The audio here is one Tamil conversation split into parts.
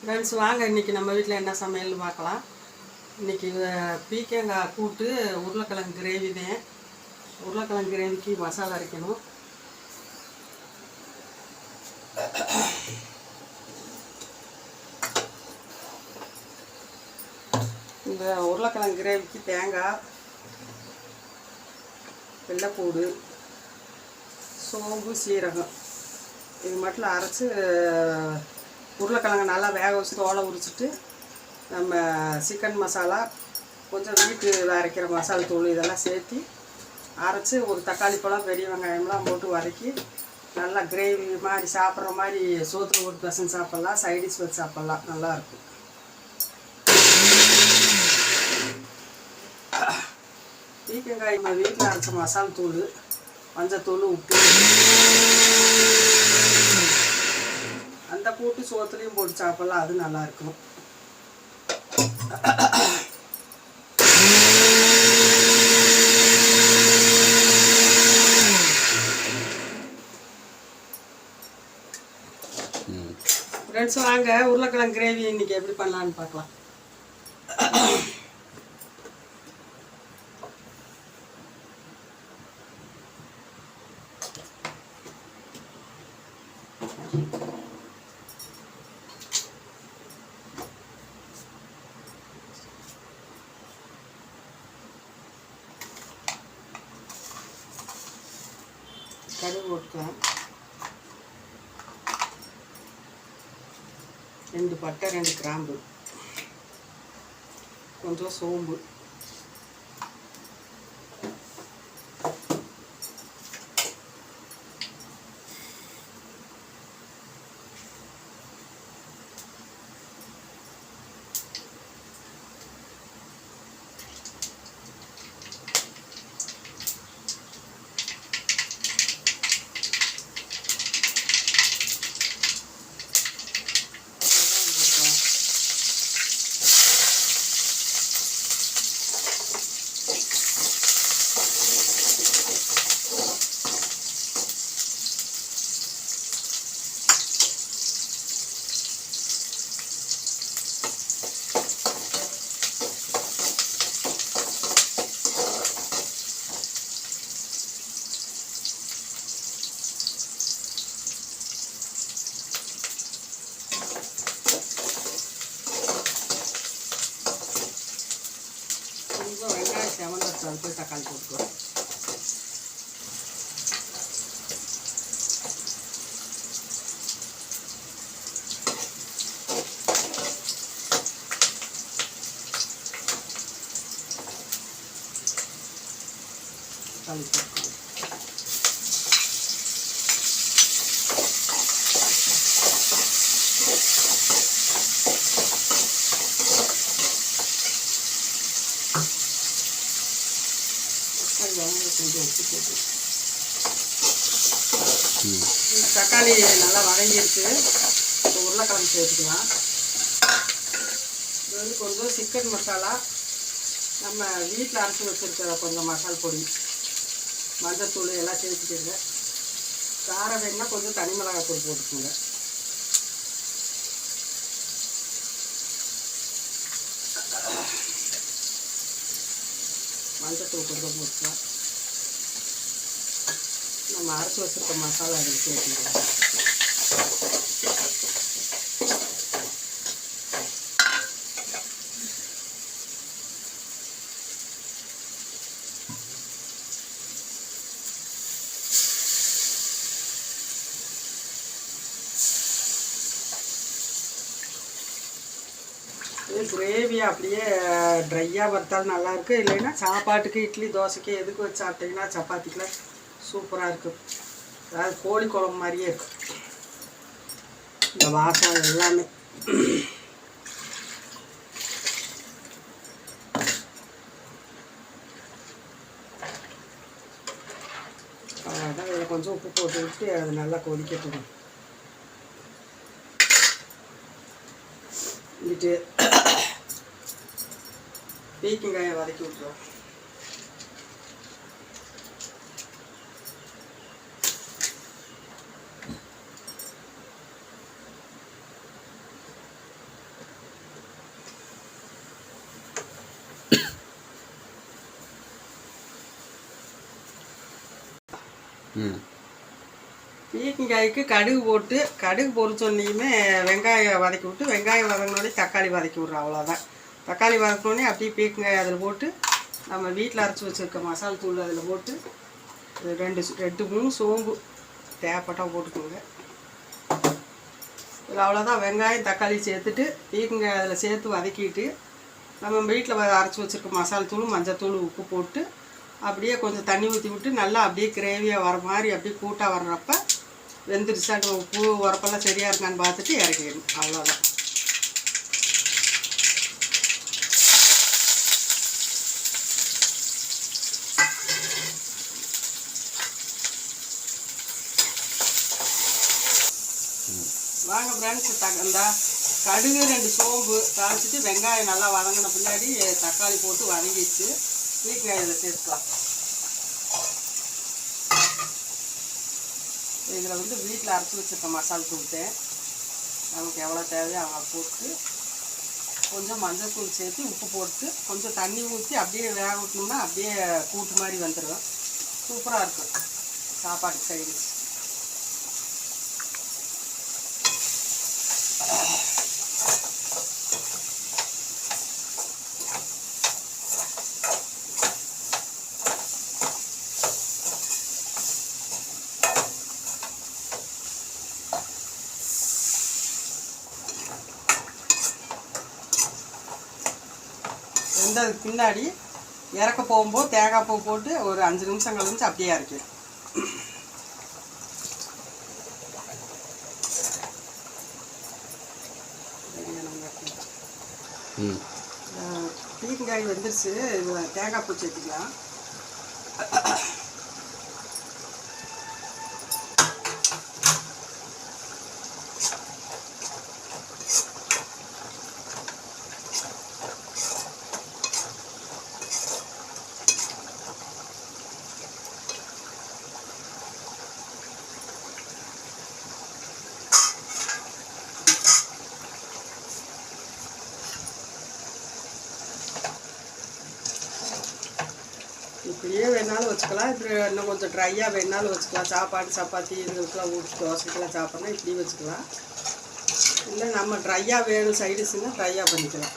ஃப்ரெண்ட்ஸ் வாங்க இன்றைக்கி நம்ம வீட்டில் என்ன சமையல்னு பார்க்கலாம். இன்றைக்கி பீக்கங்காய் கூட்டு உருளைக்கிழங்கு கிரேவி தான். உருளைக்கிழங்கு கிரேவிக்கு மசாலா அரைக்கணும். இந்த உருளைக்கிழங்கு கிரேவிக்கு தேங்காய், வெள்ளைப்பூடு, சோம்பு, சீரகம் இது மட்டும் அரைச்சி உருளைக்கிழங்கு நல்லா வேக வச்சு தோலை உரிச்சிட்டு நம்ம சிக்கன் மசாலா கொஞ்சம் வீட்டில் அரைக்கிற மசாலா தூள் இதெல்லாம் சேர்த்து அரைச்சி ஒரு தக்காளி பழம் பெரிய வெங்காயம்லாம் போட்டு வதக்கி நல்லா கிரேவி மாதிரி சாப்பிட்ற மாதிரி சோத்துல ஒரு பசங்க சாப்பிட்லாம், சைடிஷ் வச்சு சாப்பிட்லாம், நல்லாயிருக்கும். பீக்கங்காய் நம்ம வீட்டில் அரைச்ச மசாலா தூள், மஞ்சத்தூள், உப்பு அந்த கூட்டு சோத்துலேயும் போட்டு சாப்பிட்லாம், அது நல்லாயிருக்கும். ஃப்ரெண்ட்ஸ் வாங்க உருளைக்கிழங்கு கிரேவி இன்றைக்கி எப்படி பண்ணலான்னு பார்க்கலாம். கடுகு போட்டுக்கலாம், 2 பட்டை, 2 கிராம்பு, கொஞ்சம் சோம்பு, வெங்காயம் செவந்து போய் தக்காளி போட்டுக்குவோம். தக்காளி போட்டுக்குவோம். கொஞ்சம் உப்பு போட்டு தக்காளி நல்லா வதங்கிருக்கு. இப்போ உருளைக்கிழங்கு சேர்த்துக்கலாம். இது வந்து கொஞ்சம் சிக்கன் மசாலா, நம்ம வீட்டில் அரைச்சி வச்சுருக்கிற கொஞ்சம் மசால் பொடி, மஞ்சத்தூள் எல்லாம் சேர்த்துக்கோங்க. காரம் வேணுன்னா கொஞ்சம் தனி மிளகாத்தூள் போட்டுக்கோங்க. மஞ்சத்தூள் கொஞ்சம் போட்டுக்கலாம். நம்ம அரைச்சி வச்சுருக்க மசாலா அதில் சேர்த்துக்கலாம். கிரேவி அப்படியே ட்ரையாக வறுத்தாலும் நல்லாயிருக்கு. இல்லைன்னா சாப்பாட்டுக்கு இட்லி, தோசைக்கு எதுக்கு வச்சு சாப்பிட்டிங்கன்னா சப்பாத்திக்கெலாம் சூப்பராக இருக்கும். அதாவது கோழி குழம்பு மாதிரியே இருக்கும் இந்த வாசம் எல்லாமே. அவ்வளோதான். இதில் கொஞ்சம் உப்பு போட்டு விட்டு அது நல்லா கொதிக்கட்டும். வந்துட்டு பீக்கங்காயை வதக்கி விட்டுருவோம். பீக்கங்காய்க்கு கடுகு போட்டு கடுகு பொரிச்சோன்னையுமே வெங்காயம் வதக்கி விட்டு வெங்காயம் வதங்கினோடனே தக்காளி வதக்கி விட்றோம். அவ்வளோதான். தக்காளி வதக்கினோடனே அப்படியே பீக்கங்காய் அதில் போட்டு நம்ம வீட்டில் அரைச்சி வச்சுருக்க மசாலா தூள் அதில் போட்டு 2-3 சோம்பு தேவைப்பட்டால் போட்டுக்கோங்க. இதில் அவ்வளோதான். வெங்காயம் தக்காளி சேர்த்துட்டு பீக்கங்காய் அதில் சேர்த்து வதக்கிட்டு நம்ம வீட்டில் அரைச்சி வச்சுருக்க மசாலா தூள் மஞ்சத்தூள் உப்பு போட்டு அப்படியே கொஞ்சம் தண்ணி ஊற்றி விட்டு நல்லா அப்படியே கிரேவியாக வர மாதிரி அப்படியே கூட்டாக வர்றப்ப வெந்துருச்சாட்டு உப்பு உரப்பெல்லாம் சரியாக இருக்கான்னு பார்த்துட்டு இறக்கிடணும். அவ்வளோதான். வாங்க ஃப்ரெண்ட்ஸ், இந்த கடுகு 2 சோம்பு தாளிச்சிட்டு வெங்காயம் நல்லா வதங்கின பின்னாடி தக்காளி போட்டு வதங்கிட்டு பீக்கங்காயில் சேர்த்துக்கலாம். இதில் வந்து வீட்டில் அரைச்சி வச்சுருக்க மசாலா தூள்ட்டேன் நமக்கு எவ்வளோ தேவையோ அவ்வளோ போட்டு கொஞ்சம் மஞ்சள் தூள் சேர்த்து உப்பு போட்டு கொஞ்சம் தண்ணி ஊற்றி அப்படியே வேக விட்டோம்னா அப்படியே கூட்டு மாதிரி வந்துடும். சூப்பராக இருக்கும் சாப்பாடு சைடு. வெந்ததுக்கு பின்னாடி இறக்க போகும்போது தேங்காய் பூ போட்டு ஒரு 5 நிமிஷம் கழிச்சு அப்படியே இறக்கிடும். பீக்கங்காய் வெந்துருச்சு. தேங்காய் பூ சேர்த்துக்கலாம். இப்படியே வேணாலும் வச்சுக்கலாம். இப்படி இன்னும் கொஞ்சம் ட்ரையாக வேணாலும் வச்சுக்கலாம். சாப்பாடு சப்பாத்தி இதுக்கெல்லாம் ஊற்றி தோசைக்கெல்லாம் சாப்பிட்றோன்னா இப்படி வச்சுக்கலாம். இல்லை நம்ம ட்ரையாக வேணும் சைடிஷ்னா ட்ரையாக பண்ணிக்கலாம்.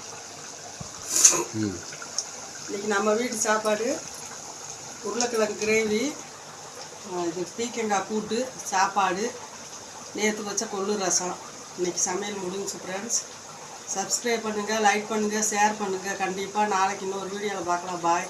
இன்றைக்கி நம்ம வீட்டு சாப்பாடு உருளைக்கிழங்கு கிரேவி, இது பீக்கங்காய் கூட்டு, சாப்பாடு, நேற்று வச்ச கொள்ளு ரசம். இன்றைக்கி சமையல் முடிஞ்சுச்சு ஃப்ரெண்ட்ஸ். சப்ஸ்கிரைப் பண்ணுங்கள், லைக் பண்ணுங்கள், ஷேர் பண்ணுங்கள். கண்டிப்பாக நாளைக்கு இன்னொரு வீடியோவில் பார்க்கலாம். பாய்.